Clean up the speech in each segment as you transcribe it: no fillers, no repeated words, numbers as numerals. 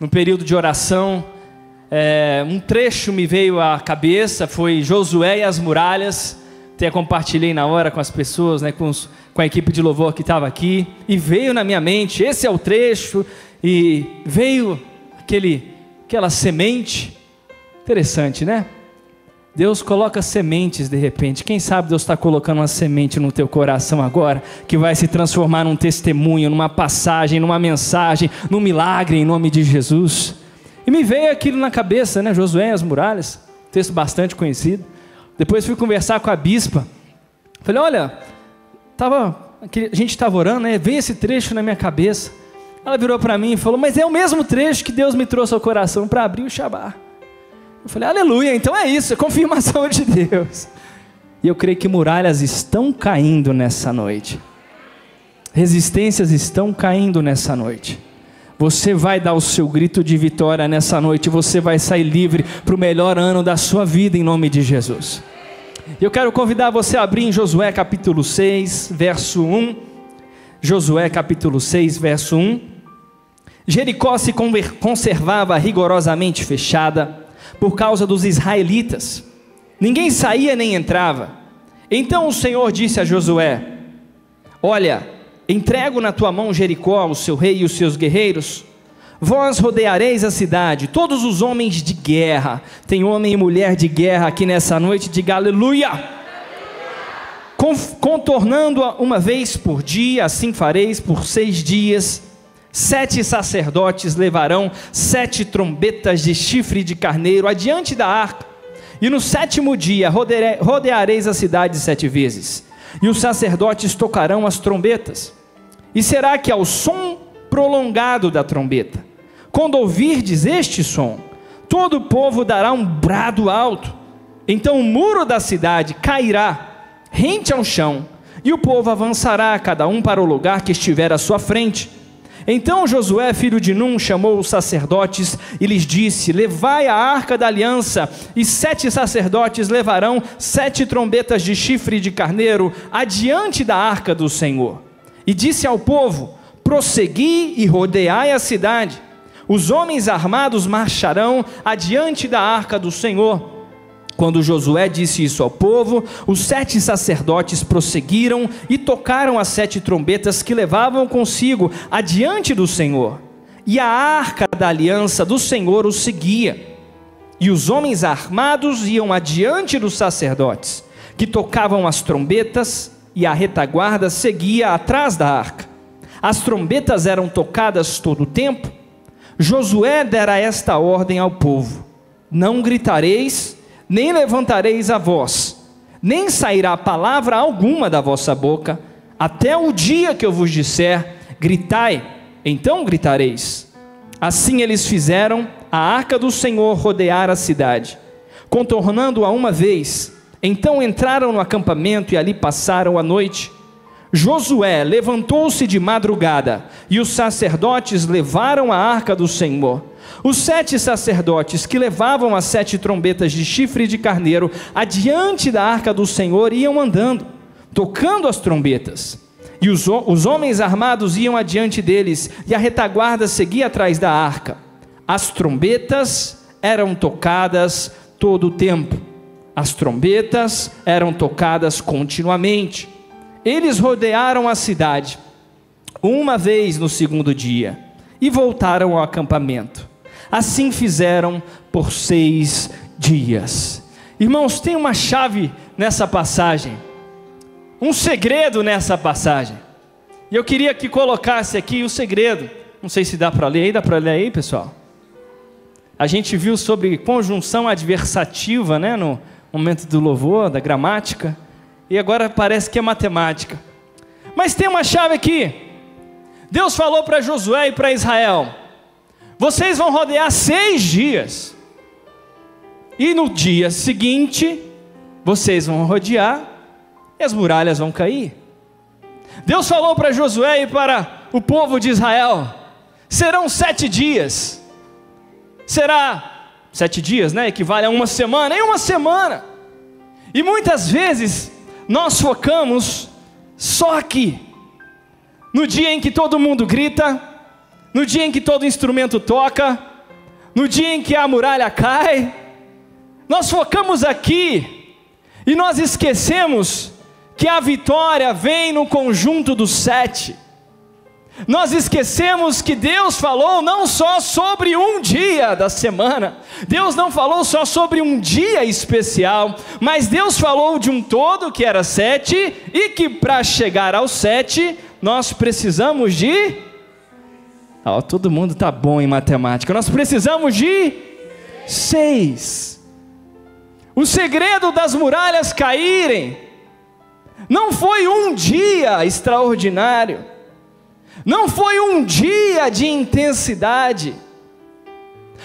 no período de oração, um trecho me veio à cabeça, foi Josué e as muralhas. Até compartilhei na hora com as pessoas, né, com a equipe de louvor que estava aqui, e veio na minha mente, esse é o trecho, e veio aquela semente. Interessante, né? Deus coloca sementes de repente. Quem sabe Deus está colocando uma semente no teu coração agora, que vai se transformar num testemunho, numa passagem, numa mensagem, num milagre em nome de Jesus. E me veio aquilo na cabeça, né? Josué e as muralhas, texto bastante conhecido. Depois fui conversar com a bispa. Falei, olha, a gente estava orando, né? Veio esse trecho na minha cabeça. Ela virou para mim e falou, mas é o mesmo trecho que Deus me trouxe ao coração para abrir o Shabá. Eu falei, aleluia, então é isso, é confirmação de Deus. E eu creio que muralhas estão caindo nessa noite. Resistências estão caindo nessa noite. Você vai dar o seu grito de vitória nessa noite. Você vai sair livre para o melhor ano da sua vida em nome de Jesus. Eu quero convidar você a abrir em Josué capítulo 6, verso 1. Josué capítulo 6, verso 1. Jericó se conservava rigorosamente fechada por causa dos israelitas. Ninguém saía nem entrava. Então o Senhor disse a Josué, olha, entrego na tua mão Jericó, o seu rei e os seus guerreiros. Vós rodeareis a cidade, todos os homens de guerra. Tem homem e mulher de guerra aqui nessa noite, diga aleluia. Contornando-a uma vez por dia, assim fareis por 6 dias. 7 sacerdotes levarão 7 trombetas de chifre de carneiro adiante da arca, e no 7º dia rodeareis a cidade 7 vezes, e os sacerdotes tocarão as trombetas, e será que ao som prolongado da trombeta, quando ouvirdes este som, todo o povo dará um brado alto, então o muro da cidade cairá rente ao chão, e o povo avançará, cada um para o lugar que estiver à sua frente. Então Josué, filho de Num, chamou os sacerdotes e lhes disse, levai a arca da aliança, e 7 sacerdotes levarão 7 trombetas de chifre de carneiro adiante da arca do Senhor. E disse ao povo, prossegui e rodeai a cidade, os homens armados marcharão adiante da arca do Senhor. Quando Josué disse isso ao povo, os 7 sacerdotes prosseguiram e tocaram as 7 trombetas que levavam consigo adiante do Senhor. E a arca da aliança do Senhor os seguia. E os homens armados iam adiante dos sacerdotes, que tocavam as trombetas, e a retaguarda seguia atrás da arca. As trombetas eram tocadas todo o tempo. Josué dera esta ordem ao povo, não gritareis, nem levantareis a voz, nem sairá palavra alguma da vossa boca, até o dia que eu vos disser, gritai, então gritareis. Assim eles fizeram a arca do Senhor rodear a cidade, contornando-a uma vez. Então entraram no acampamento e ali passaram a noite. Josué levantou-se de madrugada, e os sacerdotes levaram a arca do Senhor. Os 7 sacerdotes que levavam as 7 trombetas de chifre de carneiro adiante da arca do Senhor iam andando, tocando as trombetas. E os homens armados iam adiante deles, e a retaguarda seguia atrás da arca. As trombetas eram tocadas todo o tempo. As trombetas eram tocadas continuamente. Eles rodearam a cidade uma vez no 2º dia e voltaram ao acampamento. Assim fizeram por 6 dias. Irmãos, tem uma chave nessa passagem, um segredo nessa passagem. E eu queria que colocasse aqui o segredo. Não sei se dá para ler aí, pessoal? A gente viu sobre conjunção adversativa, né, no momento do louvor, da gramática. E agora parece que é matemática. Mas tem uma chave aqui. Deus falou para Josué e para Israel, vocês vão rodear 6 dias. E no dia seguinte, vocês vão rodear e as muralhas vão cair. Deus falou para Josué e para o povo de Israel, serão 7 dias. Será 7 dias, né? Equivale a uma semana. Em uma semana. E muitas vezes nós focamos só aqui, no dia em que todo mundo grita, no dia em que todo instrumento toca, no dia em que a muralha cai. Nós focamos aqui e nós esquecemos que a vitória vem no conjunto dos 7. Nós esquecemos que Deus falou não só sobre um dia da semana, Deus não falou só sobre um dia especial, mas Deus falou de um todo que era 7, e que para chegar aos 7, nós precisamos de... todo mundo está bom em matemática. Nós precisamos de 6. O segredo das muralhas caírem não foi um dia extraordinário, não foi um dia de intensidade.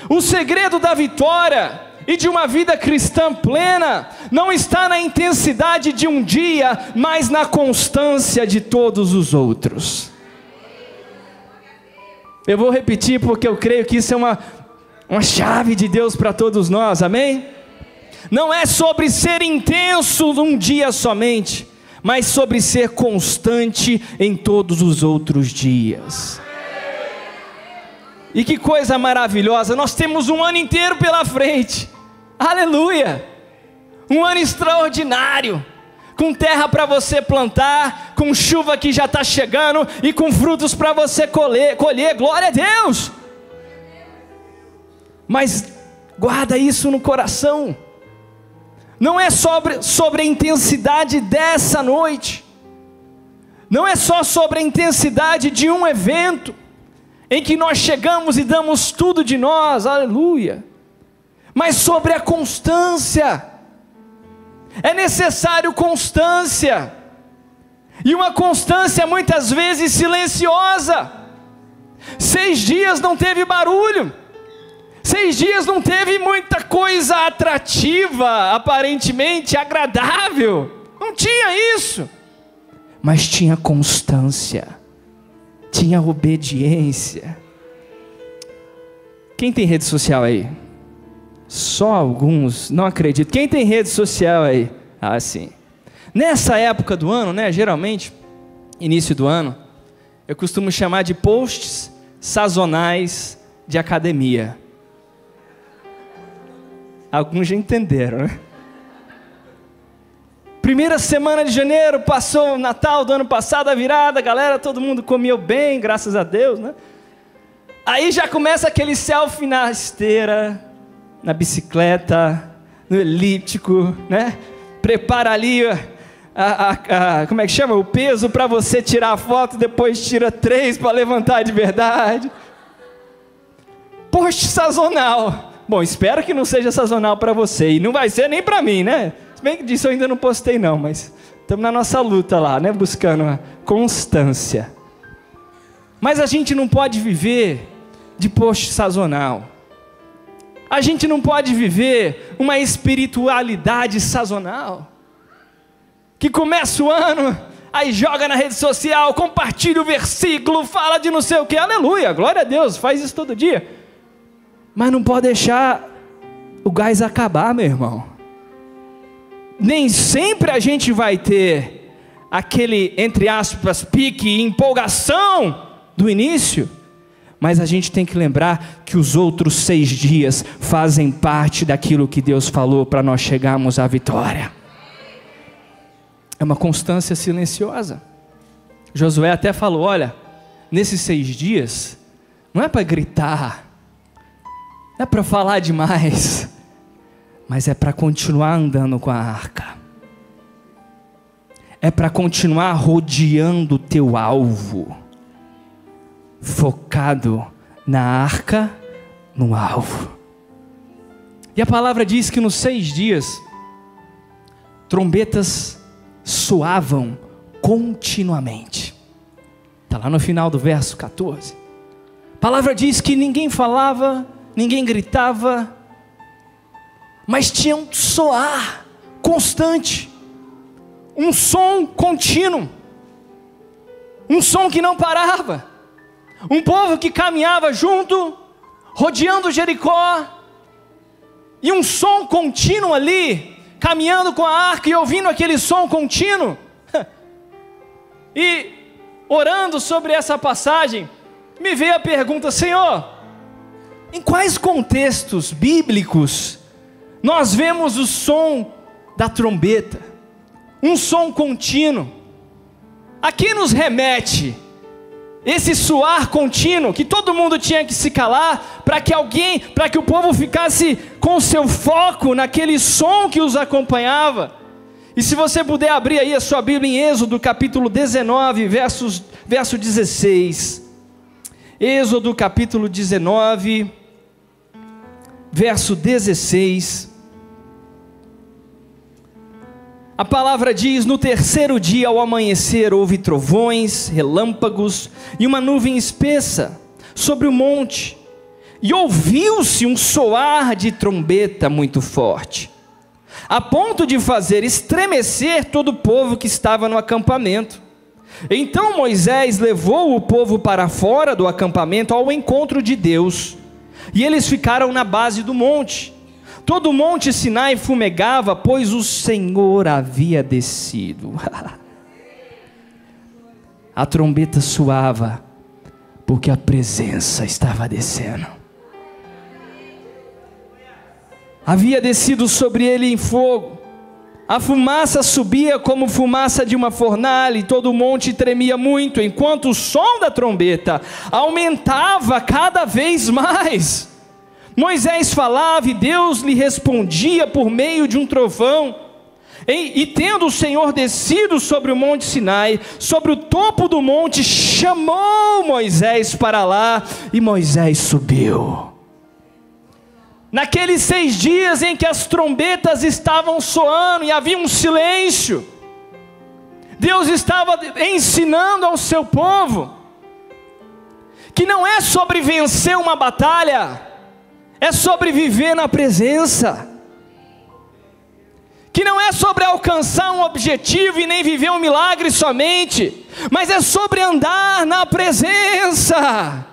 O segredo da vitória e de uma vida cristã plena não está na intensidade de um dia, mas na constância de todos os outros. Eu vou repetir porque eu creio que isso é uma chave de Deus para todos nós, amém? Não é sobre ser intenso num dia somente, mas sobre ser constante em todos os outros dias. E que coisa maravilhosa, nós temos um ano inteiro pela frente, aleluia, um ano extraordinário, com terra para você plantar, com chuva que já está chegando, e com frutos para você colher, glória a Deus. Mas guarda isso no coração, não é sobre a intensidade dessa noite, não é só sobre a intensidade de um evento, em que nós chegamos e damos tudo de nós, aleluia, mas sobre a constância. É necessário constância, e uma constância muitas vezes silenciosa. 6 dias não teve barulho, 6 dias não teve muita coisa atrativa, aparentemente agradável, não tinha isso, mas tinha constância, tinha obediência. Quem tem rede social aí? Só alguns, não acredito. Quem tem rede social aí? Ah, sim. Nessa época do ano, né, geralmente, início do ano, eu costumo chamar de posts sazonais de academia. Alguns já entenderam, né? Primeira semana de janeiro, passou o Natal do ano passado, a virada, galera, todo mundo comeu bem, graças a Deus, né? Aí já começa aquele selfie na esteira, na bicicleta, no elíptico, né? Prepara ali como é que chama? O peso para você tirar a foto, depois tira 3 para levantar de verdade. Post sazonal. Bom, espero que não seja sazonal para você, e não vai ser nem para mim, né? Se bem que disso eu ainda não postei não, mas estamos na nossa luta lá, né? Buscando uma constância. Mas a gente não pode viver de post sazonal. A gente não pode viver uma espiritualidade sazonal, que começa o ano, aí joga na rede social, compartilha o versículo, fala de não sei o que, aleluia, glória a Deus, faz isso todo dia. Mas não pode deixar o gás acabar, meu irmão. Nem sempre a gente vai ter aquele, entre aspas, pique e empolgação do início, mas a gente tem que lembrar que os outros 6 dias fazem parte daquilo que Deus falou para nós chegarmos à vitória. É uma constância silenciosa. Josué até falou, olha, nesses 6 dias, não é para gritar, não é para falar demais, mas é para continuar andando com a arca, é para continuar rodeando o teu alvo, focado na arca, no alvo. E a palavra diz que nos 6 dias, trombetas soavam continuamente. Está lá no final do verso 14. A palavra diz que ninguém falava, ninguém gritava, mas tinha um soar constante, um som contínuo, um som que não parava, um povo que caminhava junto, rodeando Jericó, e um som contínuo ali, caminhando com a arca e ouvindo aquele som contínuo, e orando sobre essa passagem, me veio a pergunta, Senhor, Em quais contextos bíblicos nós vemos o som da trombeta? Um som contínuo. A que nos remete esse soar contínuo, que todo mundo tinha que se calar, para que o povo ficasse com seu foco naquele som que os acompanhava? E se você puder abrir aí a sua Bíblia em Êxodo capítulo 19, verso 16. Êxodo capítulo 19, verso 16. A palavra diz: no terceiro dia ao amanhecer houve trovões, relâmpagos e uma nuvem espessa sobre o monte, e ouviu-se um soar de trombeta muito forte, a ponto de fazer estremecer todo o povo que estava no acampamento. Então Moisés levou o povo para fora do acampamento ao encontro de Deus, e eles ficaram na base do monte. Todo o monte Sinai fumegava, pois o Senhor havia descido. A trombeta soava, porque a presença estava descendo. Havia descido sobre ele em fogo. A fumaça subia como fumaça de uma fornalha, e todo o monte tremia muito, enquanto o som da trombeta aumentava cada vez mais. Moisés falava e Deus lhe respondia por meio de um trovão. E tendo o Senhor descido sobre o monte Sinai, sobre o topo do monte, chamou Moisés para lá, e Moisés subiu. Naqueles 6 dias em que as trombetas estavam soando e havia um silêncio, Deus estava ensinando ao seu povo que não é sobre vencer uma batalha, é sobre viver na presença. Que não é sobre alcançar um objetivo e nem viver um milagre somente, mas é sobre andar na presença.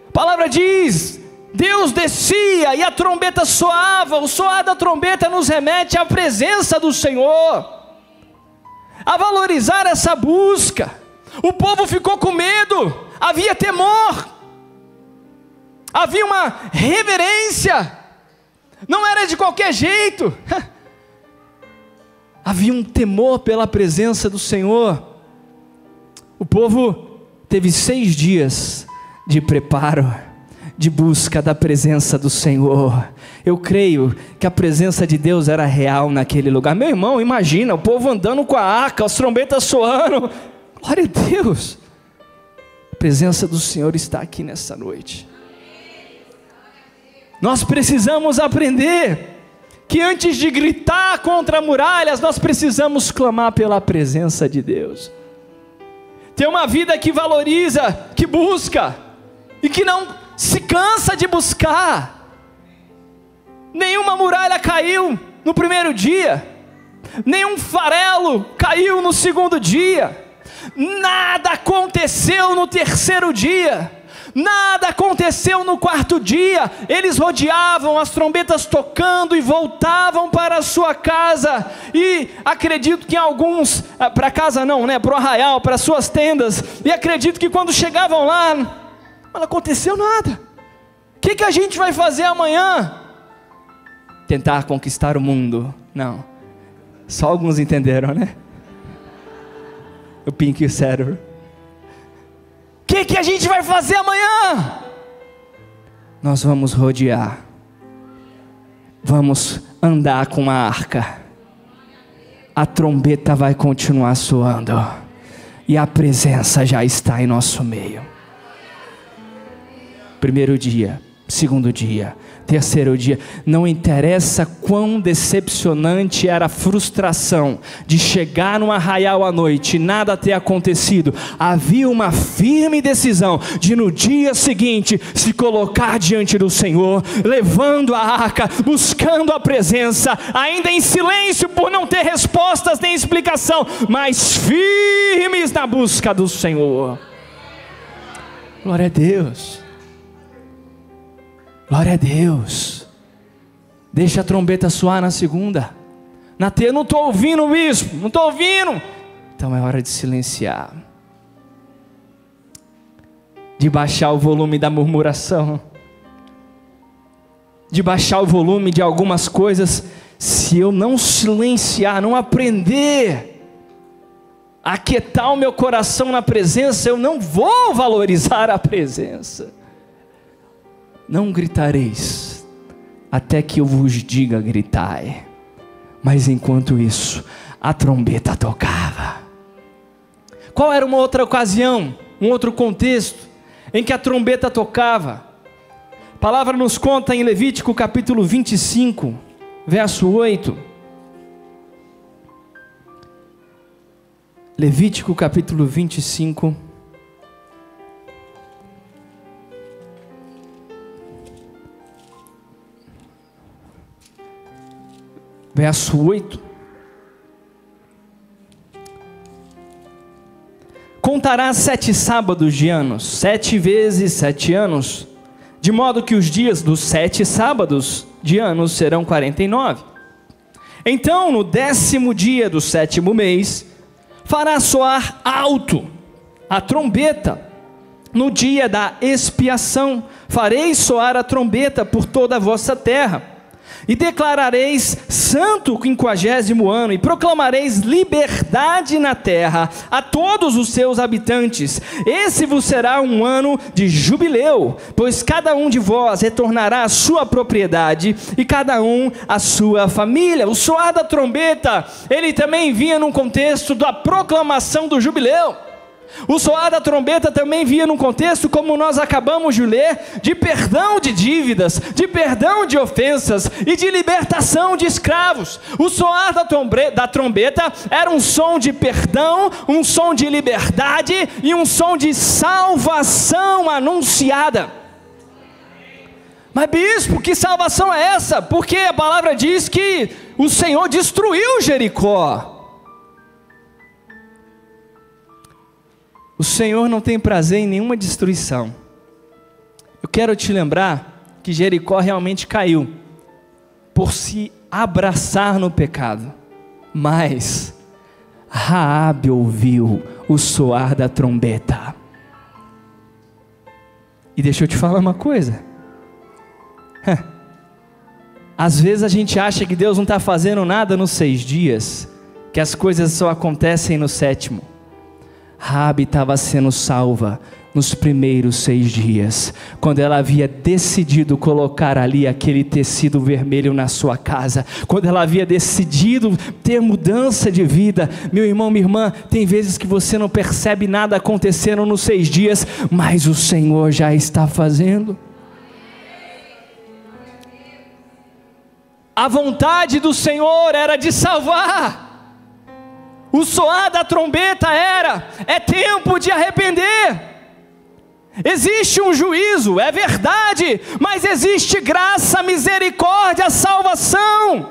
A palavra diz: Deus descia e a trombeta soava. O soar da trombeta nos remete à presença do Senhor, a valorizar essa busca. O povo ficou com medo, havia temor, havia uma reverência, não era de qualquer jeito. Havia um temor pela presença do Senhor. O povo teve 6 dias de preparo, de busca da presença do Senhor. Eu creio que a presença de Deus era real naquele lugar. Meu irmão, imagina, o povo andando com a arca, as trombetas soando. Glória a Deus. A presença do Senhor está aqui nessa noite. Nós precisamos aprender que antes de gritar contra muralhas, nós precisamos clamar pela presença de Deus. Ter uma vida que valoriza, que busca, e que não se cansa de buscar. Nenhuma muralha caiu no primeiro dia, nenhum farelo caiu no segundo dia, nada aconteceu no terceiro dia, nada aconteceu no 4º dia. Eles rodeavam, as trombetas tocando, e voltavam para a sua casa, e acredito que alguns, para casa não, né, para o arraial, para suas tendas, e acredito que quando chegavam lá, não aconteceu nada. O que a gente vai fazer amanhã? Tentar conquistar o mundo. Não, só alguns entenderam, né? O Pink e o cérebro. O que a gente vai fazer amanhã? Nós vamos rodear, vamos andar com a arca, a trombeta vai continuar soando, e a presença já está em nosso meio. Primeiro dia, segundo dia, terceiro dia, não interessa quão decepcionante era a frustração de chegar no arraial à noite e nada ter acontecido, havia uma firme decisão de no dia seguinte se colocar diante do Senhor, levando a arca, buscando a presença, ainda em silêncio por não ter respostas nem explicação, mas firmes na busca do Senhor. Glória a Deus. Glória a Deus. Deixa a trombeta soar na segunda. Eu não estou ouvindo, bispo, não estou ouvindo. Então é hora de silenciar, de baixar o volume da murmuração, de baixar o volume de algumas coisas. Se eu não silenciar, não aprender a aquietar o meu coração na presença, eu não vou valorizar a presença. Não gritareis, até que eu vos diga gritai. Mas enquanto isso, a trombeta tocava. Qual era uma outra ocasião, um outro contexto, em que a trombeta tocava? A palavra nos conta em Levítico capítulo 25, verso 8. Levítico capítulo 25, verso 8. Contarás 7 sábados de anos, 7 vezes 7 anos, de modo que os dias dos 7 sábados de anos serão 49. Então, no 10º dia do 7º mês, farás soar alto a trombeta. No dia da expiação, fareis soar a trombeta por toda a vossa terra. E declarareis santo o 50º ano, e proclamareis liberdade na terra a todos os seus habitantes. Esse vos será um ano de jubileu, pois cada um de vós retornará à sua propriedade, e cada um à sua família. O soar da trombeta, ele também vinha num contexto da proclamação do jubileu. O soar da trombeta também vinha num contexto, como nós acabamos de ler, de perdão de dívidas, de perdão de ofensas e de libertação de escravos. O soar da trombeta era um som de perdão, um som de liberdade e um som de salvação anunciada. Mas bispo, que salvação é essa? Porque a palavra diz que o Senhor destruiu Jericó. O Senhor não tem prazer em nenhuma destruição. Eu quero te lembrar que Jericó realmente caiu por se abraçar no pecado. Mas Raabe ouviu o soar da trombeta. E deixa eu te falar uma coisa. Às vezes a gente acha que Deus não está fazendo nada nos 6 dias, que as coisas só acontecem no 7º. Raabe estava sendo salva nos primeiros 6 dias, quando ela havia decidido colocar ali aquele tecido vermelho na sua casa, quando ela havia decidido ter mudança de vida. Meu irmão, minha irmã, tem vezes que você não percebe nada acontecendo nos 6 dias, mas o Senhor já está fazendo. A vontade do Senhor era de salvar. O soar da trombeta é tempo de arrepender. Existe um juízo, é verdade, mas existe graça, misericórdia, salvação.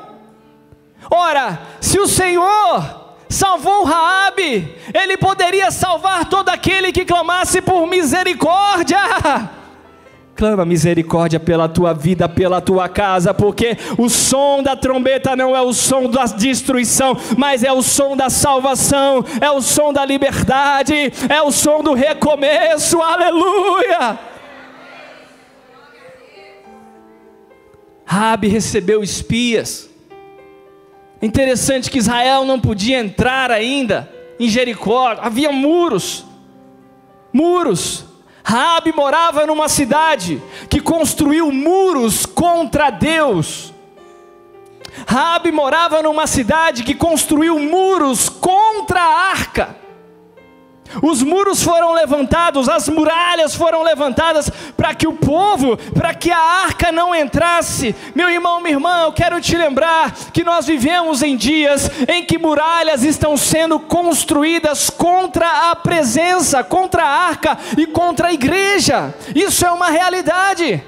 Ora, se o Senhor salvou Raabe, Ele poderia salvar todo aquele que clamasse por misericórdia. Clama misericórdia pela tua vida, pela tua casa, porque o som da trombeta não é o som da destruição, mas é o som da salvação, é o som da liberdade, é o som do recomeço. Aleluia! Raabe recebeu espias. Interessante que Israel não podia entrar ainda em Jericó, havia muros. Raabe morava numa cidade que construiu muros contra Deus. Raabe morava numa cidade que construiu muros contra a arca. Os muros foram levantados, as muralhas foram levantadas para que o povo, para que a arca não entrasse. Meu irmão, minha irmã, eu quero te lembrar que nós vivemos em dias em que muralhas estão sendo construídas contra a presença, contra a arca e contra a igreja. Isso é uma realidade.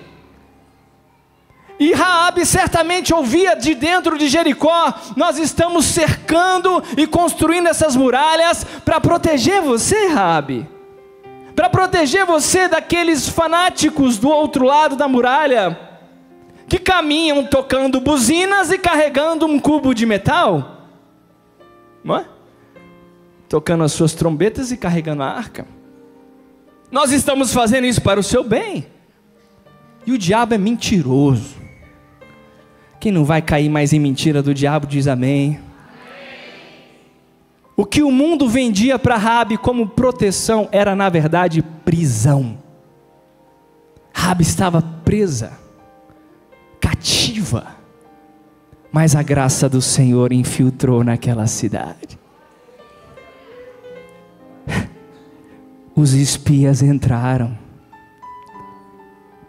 E Raabe certamente ouvia de dentro de Jericó: nós estamos cercando e construindo essas muralhas para proteger você, Raabe, para proteger você daqueles fanáticos do outro lado da muralha, que caminham tocando buzinas e carregando um cubo de metal, não é? Tocando as suas trombetas e carregando a arca. Nós estamos fazendo isso para o seu bem. E o diabo é mentiroso. Quem não vai cair mais em mentira do diabo diz amém. O que o mundo vendia para Raabe como proteção era na verdade prisão. Raabe estava presa, cativa, mas a graça do Senhor infiltrou naquela cidade. Os espias entraram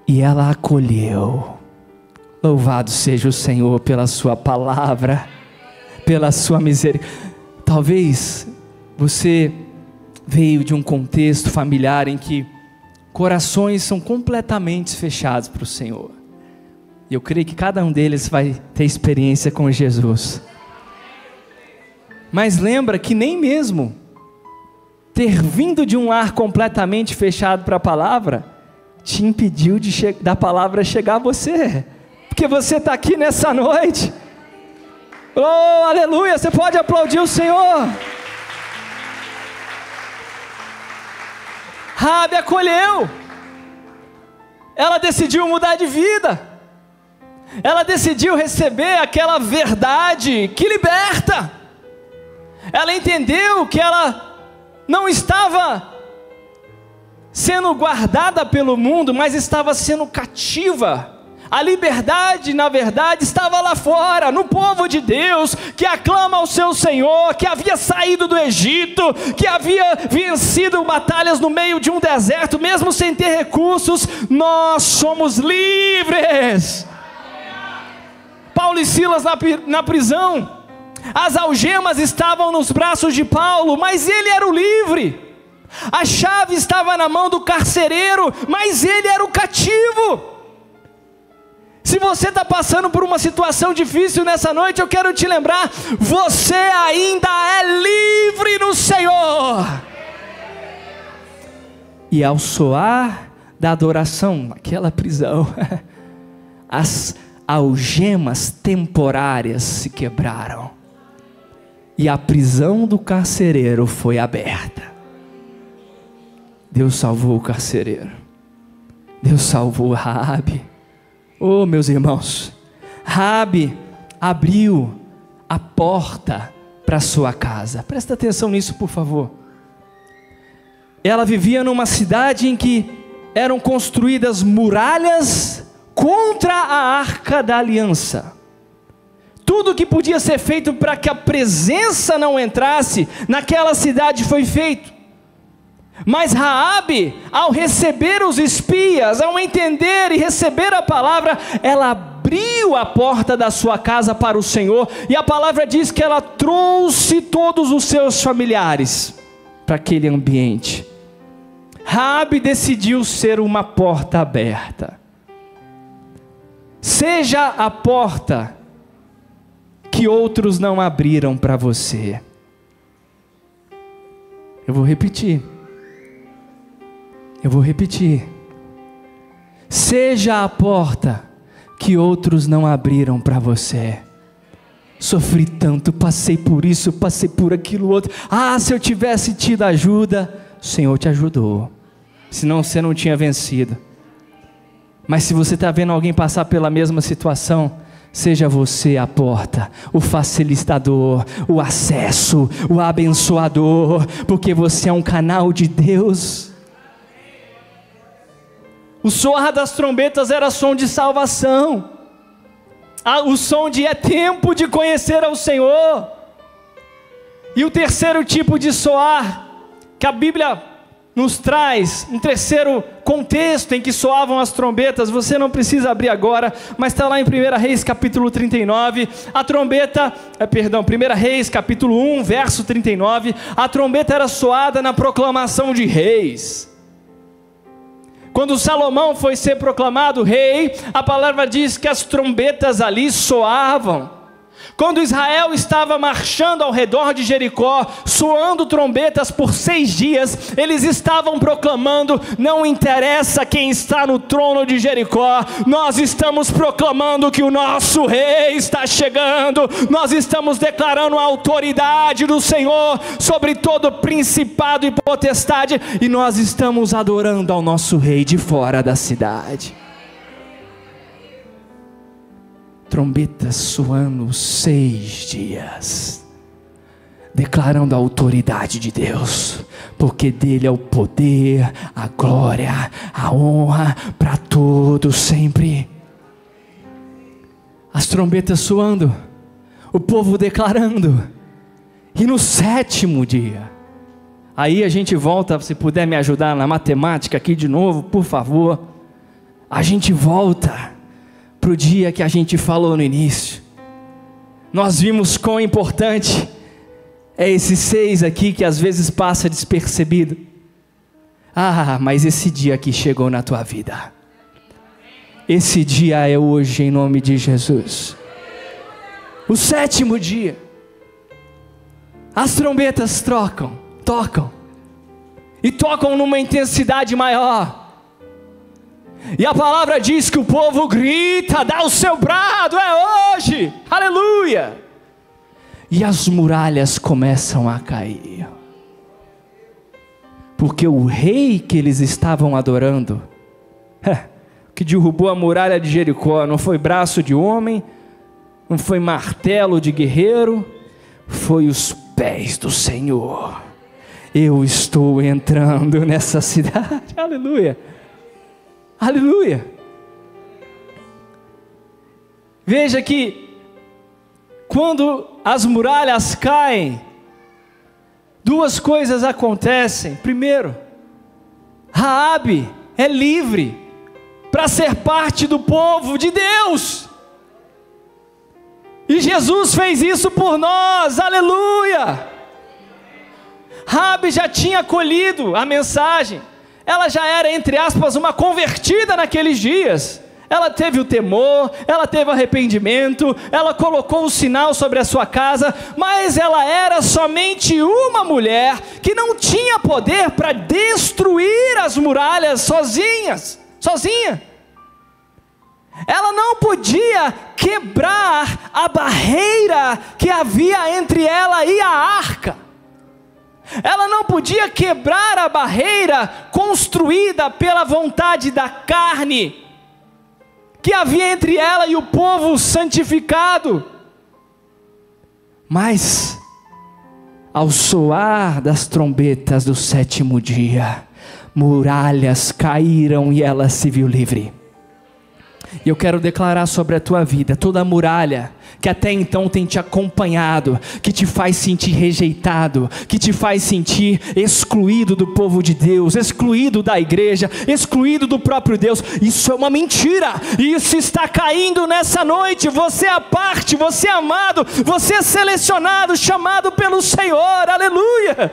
e ela acolheu. Louvado seja o Senhor pela sua palavra, pela sua misericórdia. Talvez você veio de um contexto familiar em que corações são completamente fechados para o Senhor. E eu creio que cada um deles vai ter experiência com Jesus. Mas lembra que nem mesmo ter vindo de um lar completamente fechado para a palavra te impediu da palavra chegar a você. Porque você está aqui nessa noite. Oh, aleluia, você pode aplaudir o Senhor. Raabe acolheu. Ela decidiu mudar de vida. Ela decidiu receber aquela verdade que liberta. Ela entendeu que ela não estava sendo guardada pelo mundo, mas estava sendo cativa. A liberdade, na verdade, estava lá fora, no povo de Deus, que aclama ao seu Senhor, que havia saído do Egito, que havia vencido batalhas no meio de um deserto, mesmo sem ter recursos. Nós somos livres. Paulo e Silas na prisão, as algemas estavam nos braços de Paulo, mas ele era o livre. A chave estava na mão do carcereiro, mas ele era o cativo. Se você está passando por uma situação difícil nessa noite, eu quero te lembrar, você ainda é livre no Senhor. E ao soar da adoração naquela prisão, as algemas temporárias se quebraram, e a prisão do carcereiro foi aberta. Deus salvou o carcereiro, Deus salvou Raabe. Oh, meus irmãos, Raabe abriu a porta para sua casa. Presta atenção nisso, por favor. Ela vivia numa cidade em que eram construídas muralhas contra a Arca da Aliança. Tudo que podia ser feito para que a presença não entrasse naquela cidade foi feito. Mas Raabe, ao receber os espias, ao entender e receber a palavra, ela abriu a porta da sua casa para o Senhor, e a palavra diz que ela trouxe todos os seus familiares para aquele ambiente. Raabe decidiu ser uma porta aberta. Seja a porta que outros não abriram para você. Eu vou repetir. Seja a porta que outros não abriram para você. Sofri tanto, passei por isso, passei por aquilo outro. Ah, se eu tivesse tido ajuda, o Senhor te ajudou. Senão você não tinha vencido. Mas se você está vendo alguém passar pela mesma situação, seja você a porta, o facilitador, o acesso, o abençoador, porque você é um canal de Deus. O soar das trombetas era som de salvação. O som de é tempo de conhecer ao Senhor. E o terceiro tipo de soar, que a Bíblia nos traz, um terceiro contexto em que soavam as trombetas, você não precisa abrir agora, mas está lá em 1 Reis capítulo 39, a trombeta, 1 Reis capítulo 1, verso 39, a trombeta era soada na proclamação de reis. Quando Salomão foi ser proclamado rei, a palavra diz que as trombetas ali soavam, Quando Israel estava marchando ao redor de Jericó, soando trombetas por 6 dias, eles estavam proclamando: não interessa quem está no trono de Jericó, nós estamos proclamando que o nosso rei está chegando, nós estamos declarando a autoridade do Senhor sobre todo principado e potestade, e nós estamos adorando ao nosso rei de fora da cidade. Trombetas soando 6 dias, declarando a autoridade de Deus, porque dele é o poder, a glória, a honra para todos sempre. As trombetas soando, o povo declarando, e no 7º dia, aí a gente volta, se puder me ajudar na matemática aqui de novo, por favor, a gente volta para o dia que a gente falou no início. Nós vimos quão importante é esse 6 aqui, que às vezes passa despercebido. Mas esse dia aqui chegou na tua vida. Esse dia é hoje, em nome de Jesus. O 7º dia, as trombetas tocam, e tocam numa intensidade maior. E a palavra diz que o povo grita, dá o seu brado: é hoje, aleluia! E as muralhas começam a cair, porque o rei que eles estavam adorando, que derrubou a muralha de Jericó, não foi braço de homem, não foi martelo de guerreiro, foi os pés do Senhor. Eu estou entrando nessa cidade, aleluia. Aleluia. Veja que quando as muralhas caem, 2 coisas acontecem. Primeiro, Raabe é livre para ser parte do povo de Deus, e Jesus fez isso por nós, aleluia. Raabe já tinha acolhido a mensagem, ela já era, entre aspas, uma convertida naqueles dias. Ela teve o temor, ela teve o arrependimento, ela colocou o sinal sobre a sua casa, mas ela era somente uma mulher que não tinha poder para destruir as muralhas sozinha. Ela não podia quebrar a barreira que havia entre ela e a arca. Ela não podia quebrar a barreira construída pela vontade da carne que havia entre ela e o povo santificado. Mas ao soar das trombetas do 7º dia, muralhas caíram e ela se viu livre. E eu quero declarar sobre a tua vida: toda muralha que até então tem te acompanhado, que te faz sentir rejeitado, que te faz sentir excluído do povo de Deus, excluído da igreja, excluído do próprio Deus, isso é uma mentira. Isso está caindo nessa noite. Você é a parte, você é amado, você é selecionado, chamado pelo Senhor, aleluia.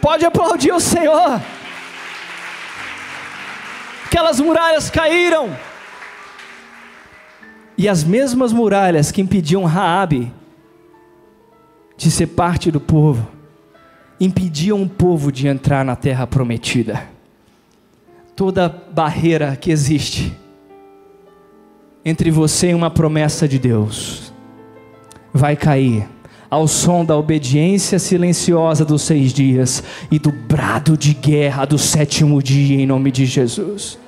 Pode aplaudir o Senhor. Aquelas muralhas caíram, e as mesmas muralhas que impediam Raabe de ser parte do povo, impediam o povo de entrar na terra prometida. Toda barreira que existe entre você e uma promessa de Deus vai cair ao som da obediência silenciosa dos 6 dias e do brado de guerra do 7º dia, em nome de Jesus.